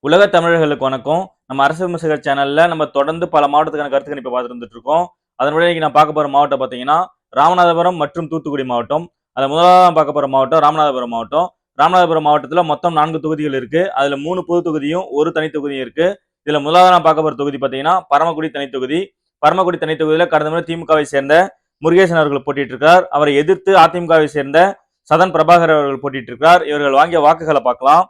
உலக தமிழர்களுக்கு வணக்கம். நம்ம அரசு விமர்சகர் சேனல்ல நம்ம தொடர்ந்து பல மாவட்டத்துக்கான கருத்து கணிப்பை பார்த்துட்டு வந்துட்டு இருக்கோம். அதன்படி இன்னைக்கு நான் பார்க்க போற மாவட்டம் பார்த்தீங்கன்னா, ராமநாதபுரம் மற்றும் தூத்துக்குடி மாவட்டம். அதுல முதலாவதா பார்க்க போற மாவட்டம் ராமநாதபுரம் மாவட்டம். ராமநாதபுரம் மாவட்டத்துல மொத்தம் 4 தொகுதிகள் இருக்கு. அதுல 3 பொது தொகுதியும், 1 தனி தொகுதியும் இருக்கு. இதுல முதலாவதா நான் பார்க்க போற தொகுதி பார்த்தீங்கன்னா, பரமக்குடி தனி தொகுதி. பரமக்குடி தனி தொகுதியில கடந்த முறை திமுகவை சேர்ந்த முருகேசன் அவர்கள் போட்டிட்டு இருக்கார். அவரை எதிர்த்து அதிமுகவை சேர்ந்த சதன் பிரபாகர் அவர்கள் போட்டிட்டு இருக்கார். இவர்கள் வாங்கிய வாக்குகளை பார்க்கலாம்.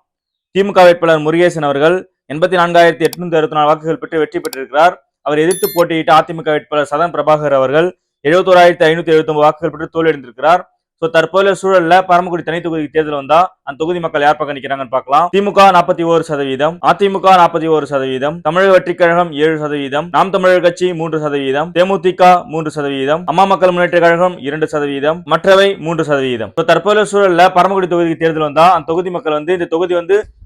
திமுக வேட்பாளர் முருகேசன் அவர்கள் 84,864 வாக்குகள் பெற்று வெற்றி பெற்றிருக்கிறார். அவர் எதிர்த்து போட்டியிட்ட அதிமுக வேட்பாளர் சதன் பிரபாகர் அவர்கள் 71,579 வாக்குகள் பெற்று தோல்வியடைந்திருக்கிறார். தற்போதைய சூழல்ல பரமக்குடி தனி தொகுதி தேர்தல் வந்தா அந்த தொகுதி மக்கள் யார் பக்கம் நிக்கிறாங்கன்னு பார்க்கலாம். திமுக 41%, அதிமுக 41%, தமிழக வெற்றிக் கழகம் 7%, நாம் தமிழர் கட்சி 3%, தேமுதிக 3%, அம்மா மக்கள் முன்னேற்ற கழகம் 2%, மற்றவை 3%. தற்போதைய சூழல்ல பரமக்குடி தொகுதிக்கு தேர்தல் வந்தா அந்த தொகுதி மக்கள் இந்த தொகுதி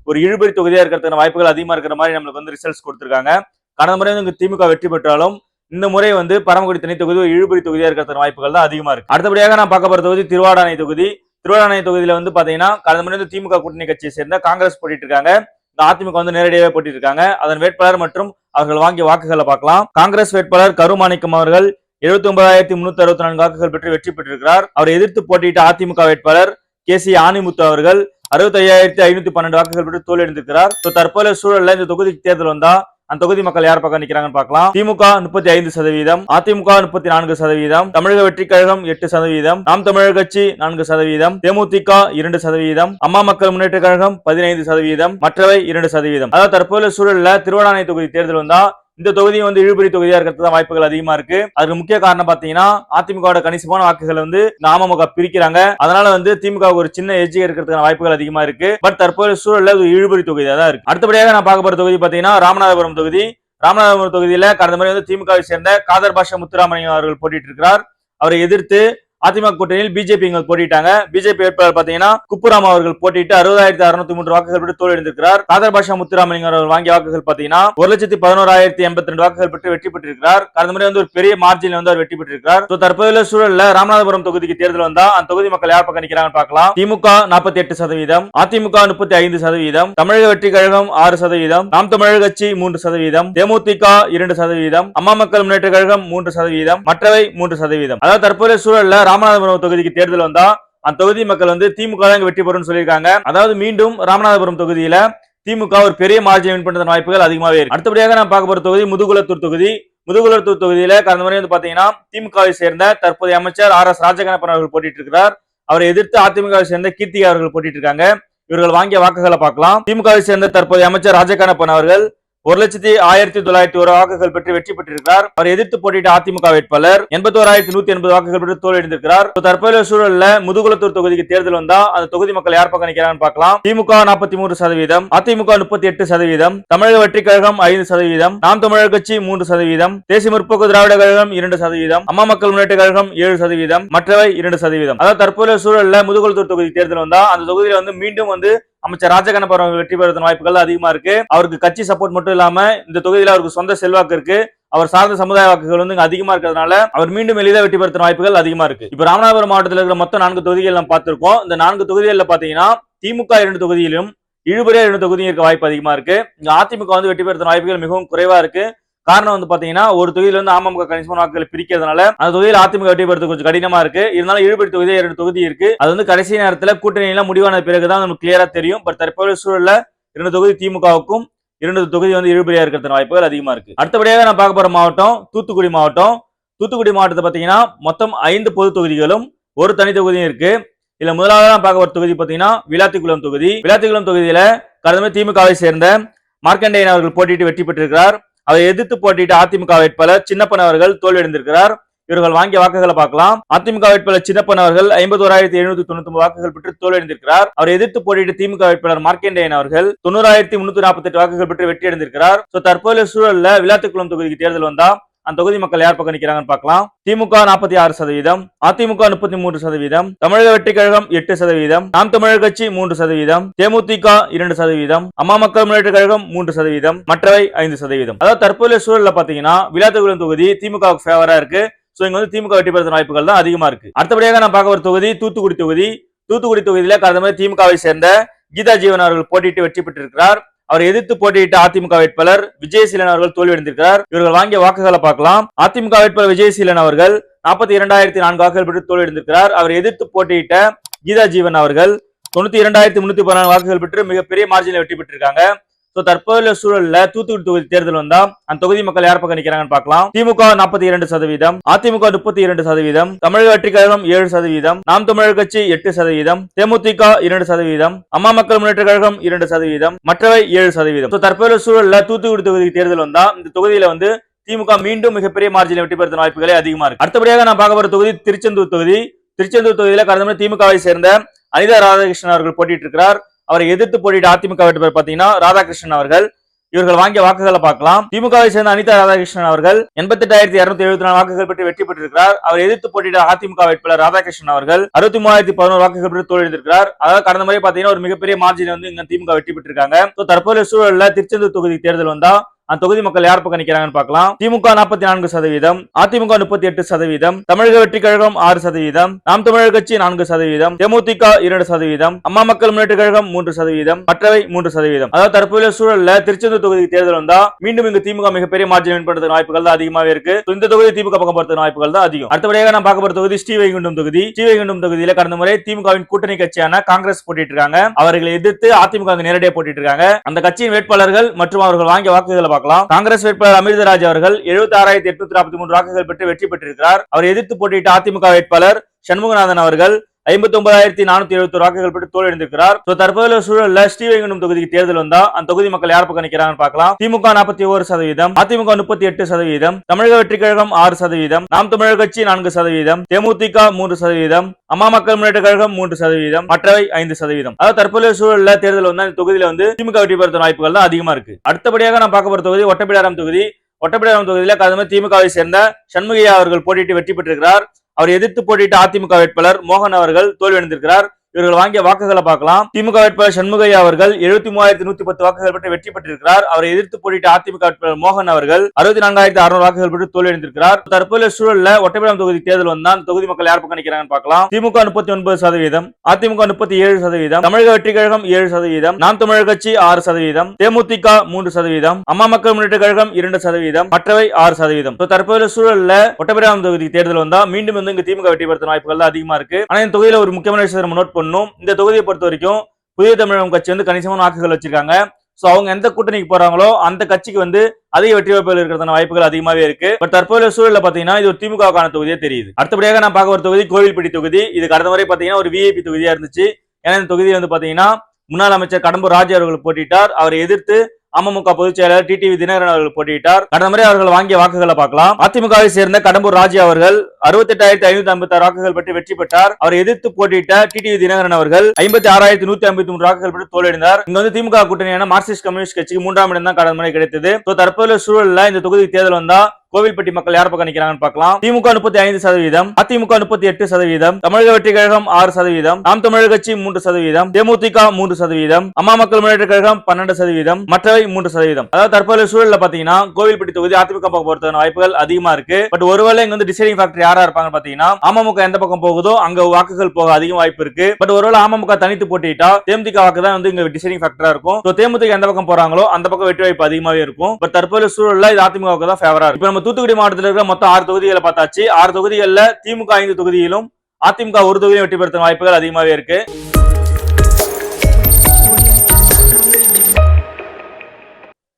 ஒரு இழுபறி தொகுதியா இருக்கிறதுக்கான வாய்ப்புகள் அதிகமா இருக்கிற மாதிரி நம்மளுக்கு ரிசல்ட்ஸ் கொடுத்திருக்காங்க. கடந்த முறை திமுக வெற்றி பெற்றாலும் இந்த முறை பரமக்குடி தனி தொகுதி ஒரு இழுபறி தொகுதியா இருக்கிறதுக்கான வாய்ப்புகள் தான் அதிகமா இருக்கு. அடுத்தபடியாக நான் பார்க்க போற தொகுதி திருவாடானை தொகுதி. திருவாடானை தொகுதியில பாத்தீங்கன்னா கடந்த முறை திமுக கூட்டணி கட்சியை சேர்ந்த காங்கிரஸ் போட்டிட்டு இருக்காங்க. அதிமுக நேரடியாகவே போட்டிட்டு இருக்காங்க. அதன் வேட்பாளர் மற்றும் அவர்கள் வாங்கிய வாக்குகளை பார்க்கலாம். காங்கிரஸ் வேட்பாளர் கருமாணிக்கம் அவர்கள் 79,364 வாக்குகள் பெற்று வெற்றி பெற்றிருக்கிறார். அவரை எதிர்த்து போட்டியிட்ட அதிமுக வேட்பாளர் கே.சி. ஆணிமுத்து அவர்கள் 65,512 வாக்குகள் பெற்று தோல்வியடைந்திருக்கிறார். தற்போதைய சூழல்ல இந்த தொகுதிக்கு தேர்தல் வந்தா அந்த தொகுதி மக்கள் யார் பக்கம் நிக்கிறாங்கன்னு பார்க்கலாம். திமுக 35%, அதிமுக 34%, தமிழக வெற்றிக் கழகம் 8%, நாம் தமிழர் கட்சி 4%, தேமுதிக 2%, அம்மா மக்கள் முன்னேற்ற கழகம் 15%, மற்றவை 2%. அதாவது தற்போதைய சூழல்ல திருவாடானை தொகுதி தேர்தல் வந்தா இந்த தொகுதி இழுபறி தொகுதியா இருக்கிறது வாய்ப்புகள் அதிகமா இருக்கு. அதுக்கு முக்கிய காரணம் பாத்தீங்கன்னா அதிமுக கணிசமான வாக்குகள் அமமுக பிரிக்கிறாங்க. அதனால திமுக ஒரு சின்ன எட்ஜ் இருக்கிறதுக்கான வாய்ப்புகள் அதிகமா இருக்கு. பட் தற்போதைய சூழல்ல இழுபறி தொகுதியா தான் இருக்கு. அடுத்தபடியாக நான் பார்க்க போற தொகுதி பாத்தீங்கன்னா ராமநாதபுரம் தொகுதி. ராமநாதபுரம் தொகுதியில கடந்த முறை திமுகவை சேர்ந்த காதர் பாஷா முத்துராமலிங்கம் அவர்கள் போட்டிட்டு இருக்கிறார். அவரை எதிர்த்து அதிமுக கூட்டணியில் பிஜேபி போட்டிட்டாங்க. பிஜேபி வேட்பாளர் பாத்தீங்கன்னா குப்புராம் அவர்கள் போட்டிட்டு 60,603 வாக்குகள் பெற்று தோல்வியடைந்திருக்கிறார். காதர் பாஷா முத்துராமலிங்கம் அவர்கள் வாங்கிய வாக்குகள் பாத்தீங்கன்னா 1,11,082 வாக்குகள் பெற்று வெற்றி பெற்றிருக்கிறார். கடந்த முறை ஒரு பெரிய மார்ஜின் அவர் வெற்றி பெற்றிருக்கிறார். தற்போதைய சூழல்ல ராமநாதபுரம் தொகுதிக்கு தேர்தல் வந்தா அந்த தொகுதி மக்கள் யார் பக்கம் நிக்கிறாங்கன்னு பார்க்கலாம். திமுக 48%, அதிமுக 35%, தமிழக வெற்றி கழகம் 6%, நாம் தமிழர் கட்சி 3%, தேமுதிக 2%, அம்மா மக்கள் முன்னேற்ற கழகம் 3%, மற்றவை 3%. அதாவது தற்போதைய சூழல்ல ராமநாதபுரம் தொகுதிக்கு தேர்தல் வந்தா அந்த தொகுதி மக்கள் திமுக தான் வெற்றி பெறும் சொல்லியிருக்காங்க. அதாவது மீண்டும் ராமநாதபுரம் தொகுதியில திமுக ஒரு பெரிய மார்ஜின் வின் பண்ற வாய்ப்புகள் அதிகமாவே இருக்கு. அடுத்தபடியாக நான் பார்க்க போற தொகுதி முதுகுளத்தூர் தொகுதி. முதுகுளத்தூர் தொகுதியில கடந்த முறை பாத்தீங்கன்னா திமுகவை சேர்ந்த தற்போதைய அமைச்சர் ஆர்.எஸ். ராஜகண்ணப்பன் அவர்கள் போட்டிட்டு இருக்கிறார். அவரை எதிர்த்து அதிமுகவை சேர்ந்த கீர்த்திகா அவர்கள் போட்டிட்டு இருக்காங்க. இவர்கள் வாங்கிய வாக்குகளை பார்க்கலாம். திமுகவை சேர்ந்த தற்போதைய அமைச்சர் ராஜகண்ணப்பன் அவர்கள் 1,09,901 வாக்குகள் பெற்று வெற்றி பெற்றிருக்கிறார். அவர் எதிர்த்து போட்டியிட்ட அதிமுக வேட்பாளர் 81,180 வாக்குகள் பெற்று தோல்வியடைந்திருக்கிறார். தற்போதைய சூழல்ல முதுகுளத்தூர் தொகுதிக்கு தேர்தல் வந்தா அந்த தொகுதி மக்கள் யார் பக்கம் நிக்கிறாங்கன்னு பார்க்கலாம். திமுக 43%, அதிமுக 38%, தமிழக வெற்றிக் கழகம் 5%, நாம் தமிழர் கட்சி 3%, தேசிய முற்போக்கு திராவிட கழகம் 2%, அம்மா மக்கள் முன்னேற்ற கழகம் 7%, மற்றவை 2%. அதாவது தற்போதைய சூழல்ல முதுகுளத்தூர் தொகுதி தேர்தல் வந்தா அந்த தொகுதியில மீண்டும் அமைச்சர் ராஜகண்ணப்பன் அவர்கள் வெற்றி பெறுவதன் வாய்ப்புகள் அதிகமா இருக்கு. அவருக்கு கட்சி சப்போர்ட் மட்டும் இல்லாம இந்த தொகுதியில அவருக்கு சொந்த செல்வாக்கு இருக்கு. அவர் சார்ந்த சமுதாய வாக்குகள் அதிகமா இருக்கிறதுனால அவர் மீண்டும் எளிதாக வெற்றி பெறுவதன் வாய்ப்புகள் அதிகமா இருக்கு. இப்ப ராமநாதபுரம் மாவட்டத்தில் இருக்கிற மொத்தம் 4 தொகுதிகள் நம்ம பார்த்திருக்கோம். இந்த 4 தொகுதிகளில் பாத்தீங்கன்னா திமுக 2 தொகுதியிலும் இழுபறியா 2 தொகுதியும் இருக்க வாய்ப்பு அதிகமா இருக்கு. இங்க அதிமுக வெற்றி பெறுவதன் வாய்ப்புகள் மிகவும் குறைவா இருக்கு. காரணம் பாத்தீங்கன்னா ஒரு தொகுதியில அமமுக கணிசமான வாக்குகளை பிரிக்கிறதுனால அந்த தொகுதியில் அதிமுக வெற்றி பெறுவது கொஞ்சம் கடினமா இருக்கு. இருந்தாலும் இழுபறி தொகுதி 2 தொகுதி இருக்கு. அது கடைசி நேரத்துல கூட்டணி எல்லாம் முடிவான பிறகுதான் நமக்கு கிளியரா தெரியும். பட் தற்போதைய சூழல்ல 2 தொகுதி திமுகவுக்கும் 2 தொகுதி இழுபறியா இருக்கிற வாய்ப்புகள் அதிகமா இருக்கு. அடுத்தபடியாக நான் பார்க்க போற மாவட்டம் தூத்துக்குடி மாவட்டம். தூத்துக்குடி மாவட்டத்தை பாத்தீங்கன்னா மொத்தம் 5 பொது தொகுதிகளும் 1 தனி தொகுதியும் இருக்கு. இதுல முதலாவது பார்க்க ஒரு தொகுதி பாத்தீங்கன்னா விளாத்திக்குளம் தொகுதி. விளாத்திக்குளம் தொகுதியில கடந்த திமுகவை சேர்ந்த மார்க்கண்டேயன் அவர்கள் போட்டிட்டு வெற்றி பெற்றிருக்கிறார். அவரை எதிர்த்து போட்டியிட்ட அதிமுக வேட்பாளர் சின்னப்பன் அவர்கள் தோல்வியடைந்திருக்கிறார். இவர்கள் வாங்கிய வாக்குகளை பார்க்கலாம். அதிமுக வேட்பாளர் சின்னப்பன் அவர்கள் 51,799 வாக்குகள் பெற்று தோல்வியடைந்திருக்கிறார். அவரை எதிர்த்து போட்டியிட்ட திமுக வேட்பாளர் மார்க்கண்டேயன் அவர்கள் 90,348 வாக்குகள் பெற்று வெற்றி அடைந்திருக்கிறார். தற்போதைய சூழல்ல விளாத்திக்குளம் தொகுதிக்கு தேர்தல் வந்தா அந்த தொகுதி மக்கள் யார் பக்கம் நிக்கிறாங்கன்னு பார்க்கலாம். திமுக 46%, அதிமுக 33%, தமிழக வெற்றி கழகம் 8%, நாம் தமிழர் கட்சி 3%, தேமுதிக 2%, அம்மா மக்கள் முன்னேற்ற கழகம் 3%, மற்றவை 5%. அதாவது தற்போதைய சூழல்ல பாத்தீங்கன்னா விளாத்திக்குளம் தொகுதி திமுக ஃபேவரா இருக்கு. திமுக வெற்றி பெறுவதன் வாய்ப்புகள் தான் அதிகமா இருக்கு. அடுத்தபடியாக நான் பார்க்க ஒரு தொகுதி தூத்துக்குடி தொகுதி. தூத்துக்குடி தொகுதியில கடந்த முறை திமுகவை சேர்ந்த கீதா ஜீவன் அவர்கள் போட்டிட்டு வெற்றி பெற்றிருக்கிறார். அவரை எதிர்த்து போட்டியிட்ட அதிமுக வேட்பாளர் விஜயசீலன் அவர்கள் தோல்வியடைந்திருக்கிறார். இவர்கள் வாங்கிய வாக்குகளை பார்க்கலாம். அதிமுக வேட்பாளர் விஜயசீலன் அவர்கள் 42,004 வாக்குகள் பெற்று தோல்வியடைந்திருக்கிறார். அவரை எதிர்த்து போட்டியிட்ட கீதா ஜீவன் அவர்கள் 92,314 வாக்குகள் பெற்று மிகப்பெரிய மார்ஜினில் வெற்றி பெற்றிருக்காங்க. தற்போதைய சூழல்ல தூத்துக்குடி தொகுதி தேர்தல் வந்தா அந்த தொகுதி மக்கள் யார் பக்கம் நிக்கிறாங்கன்னு பார்க்கலாம். திமுக 42%, அதிமுக 32%, தமிழக வெற்றி கழகம் 7%, நாம் தமிழர் கட்சி 8%, தேமுதிக 2%, அம்மா மக்கள் முன்னேற்ற கழகம் 2%, மற்றவை 7%. தற்போதைய சூழல்ல தூத்துக்குடி தொகுதி தேர்தல் வந்தா இந்த தொகுதியில திமுக மீண்டும் மிகப்பெரிய மார்ஜினில் வெற்றி பெறும் வாய்ப்புகளே அதிகமா இருக்கு. அடுத்தபடியாக நான் பார்க்க போற தொகுதி திருச்செந்தூர் தொகுதி. திருச்செந்தூர் தொகுதியில கடந்த முறை திமுகவை சேர்ந்த அனிதா ராதாகிருஷ்ணன் அவர்கள் போட்டிட்டு இருக்கிறார். அவரை எதிர்த்து போட்டியிட்ட அதிமுக வேட்பாளர் பாத்தீங்கன்னா ராதாகிருஷ்ணன் அவர்கள். இவர்கள் வாங்கிய வாக்குகளை பார்க்கலாம். திமுகவை சேர்ந்த அனிதா ராதாகிருஷ்ணன் அவர்கள் 88,274 வாக்குகள் பெற்று வெற்றி பெற்றிருக்கிறார். அவர் எதிர்த்து போட்டியிட்ட அதிமுக வேட்பாளர் ராதாகிருஷ்ணன் அவர்கள் 63,011 வாக்குகள் பெற்று தோல்வியடைந்திருக்கிறார். அதாவது கடந்த முறை பாத்தீங்கன்னா ஒரு மிகப்பெரிய மார்ஜின் இங்க திமுக வெற்றி பெற்றிருக்காங்க. தற்போதைய சூழல்ல திருச்செந்தூர் தொகுதி தேர்தல் வந்தா அந்த தொகுதி மக்கள் யார் பக்கம் நிக்கிறாங்கன்னு பார்க்கலாம். திமுக 44%, அதிமுக 38%, தமிழக வெற்றி கழகம் 6%, நாம் தமிழர் கட்சி 4%, தேமுதிக 2%, அம்மா மக்கள் முன்னேற்ற கழகம் 3%, மற்றவை 3%. அதாவது தற்போதைய சூழல்ல திருச்செந்தூர் தொகுதி தேர்தல் வந்தா மீண்டும் இங்கு திமுக மிகப்பெரிய மார்ஜின் வின் பண்றதுக்கு வாய்ப்புகள் தான் அதிகமாவே இருக்கு. இந்த தொகுதி திமுக பக்கம் போறதுக்கு வாய்ப்புகள் தான் அதிகம். அடுத்தபடியாக நான் பார்க்க போற தொகுதி ஸ்ரீவைகுண்டம் தொகுதி. ஸ்ரீவைகுண்டம் தொகுதியில கடந்த முறை திமுகவின் கூட்டணி கட்சியான காங்கிரஸ் போட்டிட்டு இருக்காங்க. அவர்களை எதிர்த்து அதிமுக நேரடியாக போட்டிட்டு இருக்காங்க. அந்த கட்சியின் வேட்பாளர்கள் மற்றும் அவர்கள் வாங்கிய வாக்குகளை பார்க்கலாம். காங்கிரஸ் வேட்பாளர் அமிர்தராஜ் அவர்கள் 76,843 வாக்குகள் பெற்று வெற்றி பெற்றிருக்கிறார். அவர் எதிர்த்து போட்டியிட்ட அதிமுக வேட்பாளர் சண்முகநாதன் அவர்கள் 59,471 வாக்குகள் பெற்று தோல்வியடைந்திருக்கிறார். தற்போதைய சூழல்ல ஸ்ரீவைகுண்டம் தொகுதிக்கு தேர்தல் வந்தா அந்த தொகுதி மக்கள் யார் பக்கம் நிக்கிறாங்கன்னு பார்க்கலாம். திமுக 41%, அதிமுக 38%, தமிழக வெற்றி கழகம் 6%, நாம் தமிழர் கட்சி 4%, தேமுதிக 3%, அம்மா மக்கள் முன்னேற்ற கழகம் 3%, மற்றவை 5%. அதாவது தற்போதைய சூழல்ல தேர்தல் வந்தா இந்த தொகுதியில திமுக வெற்றி பெறும் வாய்ப்புகள் தான் அதிகமா இருக்கு. அடுத்தபடியாக நான் பார்க்க போற தொகுதி ஒட்டப்பிடாரம் தொகுதி. ஒட்டப்பிடாரம் தொகுதியில கடந்த திமுகவை சேர்ந்த சண்முகையா அவர்கள் போட்டியிட்டு வெற்றி பெற்றிருக்கிறார். அவர் எதிர்த்து போட்டியிட்ட அதிமுக வேட்பாளர் மோகன் அவர்கள் தோல்வியடைந்திருக்கிறார். இவர்கள் வாங்கிய வாக்குகளை பார்க்கலாம். திமுக வேட்பாளர் சண்முகையா அவர்கள் 73,110 வாக்குகள் பெற்று வெற்றி பெற்றிருக்கிறார். அவரை எதிர்த்து போட்டியிட்ட அதிமுக வேட்பாளர் மோகன் அவர்கள் 64,600 வாக்குகள் பெற்று தோல்வியடைந்திருக்கிறார். தற்போதைய சூழல்ல ஒட்டப்பிடாரம் தொகுதி தேர்தல் வந்தா தொகுதி மக்கள் யார் பக்கம் நிக்கிறாங்கன்னு பார்க்கலாம். திமுக 39%, அதிமுக 37%, தமிழக வெற்றி கழகம் 7%, நாம் தமிழர் கட்சி 6%, தேமுதிக 3%, அம்மா மக்கள் முன்னேற்ற கழகம் 2%, மற்றவை 6%. தற்போதைய சூழல்ல ஒட்டப்பிடாரம் தொகுதி தேர்தல் வந்தா மீண்டும் இங்க திமுக வெற்றி பெறும் வாய்ப்புகள் தான் அதிகமா இருக்கு. ஆனா இந்த தொகுதியில ஒரு முக்கியமான விஷயம் நோட் இந்த தொகுதியை பொறுத்த வரைக்கும் புதிய தமிழகம் கட்சி கணிசமான வாக்குகள் வச்சிருக்காங்க. அவங்க எந்த கூட்டணிக்கு போறாங்களோ அந்த கட்சிக்கு அதிக வெற்றி வாய்ப்புகள் இருக்கிறதான வாய்ப்புகள் அதிகமாவே இருக்கு. பட் தற்போதைய சூழல்ல பாத்தீங்கன்னா இது ஒரு திமுகவுக்கான தொகுதியே தெரியுது. அடுத்தபடியாக நான் பார்க்க ஒரு தொகுதி கோவில்பட்டி தொகுதி. இது கடந்த முறை பாத்தீங்கன்னா ஒரு விஐபி தொகுதியா இருந்துச்சு. ஏன்னா இந்த தொகுதி பாத்தீங்கன்னா முன்னாள் அமைச்சர் கடம்பூர் ராஜு அவர்கள் போட்டியிட்டார். அவரை எதிர்த்து அமமுக பொதுச் செயலாளர் டிடிவி தினகரன் அவர்கள் போட்டியிட்டார். கடந்த முறை அவர்கள் வாங்கிய வாக்குகளை பார்க்கலாம். அதிமுகவை சேர்ந்த கடம்பூர் ராஜு அவர்கள் 68,556 வாக்குகள் பெற்று வெற்றி பெற்றார். அவரை எதிர்த்து போட்டியிட்ட டிடிவி தினகரன் அவர்கள் 56,153 வாக்குகள் பெற்று தோல்வியடைந்தார். இங்க திமுக கூட்டணியான மார்க்சிஸ்ட் கம்யூனிஸ்ட் கட்சிக்கு 3ஆம் இடம் தான் கடந்த முறை கிடைத்தது. தற்போதைய சூழல்ல இந்த தொகுதி தேர்தல் வந்தா கோவில்பட்டி மக்கள் யார் பக்கம் நிக்கிறாங்கன்னு பார்க்கலாம். திமுக 35%, அதிமுக 38%, தமிழக வெற்றி கழகம் 6%, நாம் தமிழர் கட்சி 3%, தேமுதிக 3%, அம்மா மக்கள் முன்னேற்ற கழகம் 12%, மற்றவை 3%. அதாவது தற்போதைய சூழல்ல பாத்தீங்கன்னா கோவில்பட்டி தொகுதி அதிமுக பக்கம் போறதுக்கான வாய்ப்புகள் அதிகமா இருக்கு. பட் ஒருவேளை இங்க டிசைடிங் ஃபேக்டர் யாரா இருப்பாங்க பாத்தீங்கன்னா அமமுக எந்த பக்கம் போகுதோ அங்க வாக்குகள் போக அதிக வாய்ப்பு இருக்கு. பட் ஒருவேளை அமமுக தனித்து போட்டிட்டா தேமுதிக வாக்கு தான் இங்க டிசைடிங் ஃபேக்டரா இருக்கும். தேமுதிக எந்த பக்கம் போறாங்களோ அந்த பக்கம் வெற்றி வாய்ப்பு அதிகமாவே இருக்கும். பட் தற்போதைய சூழல்ல இது அதிமுக தான் ஃபேவரா இருக்கு. தூத்துக்குடி மாவட்டத்தில் இருக்கிற மொத்தம் 6 தொகுதிகளை பார்த்தாச்சு. 6 தொகுதிகளில் திமுக 5 தொகுதியிலும் அதிமுக 1 தொகுதியிலும் வெற்றி பெறும் வாய்ப்புகள் அதிகமாவே இருக்கு.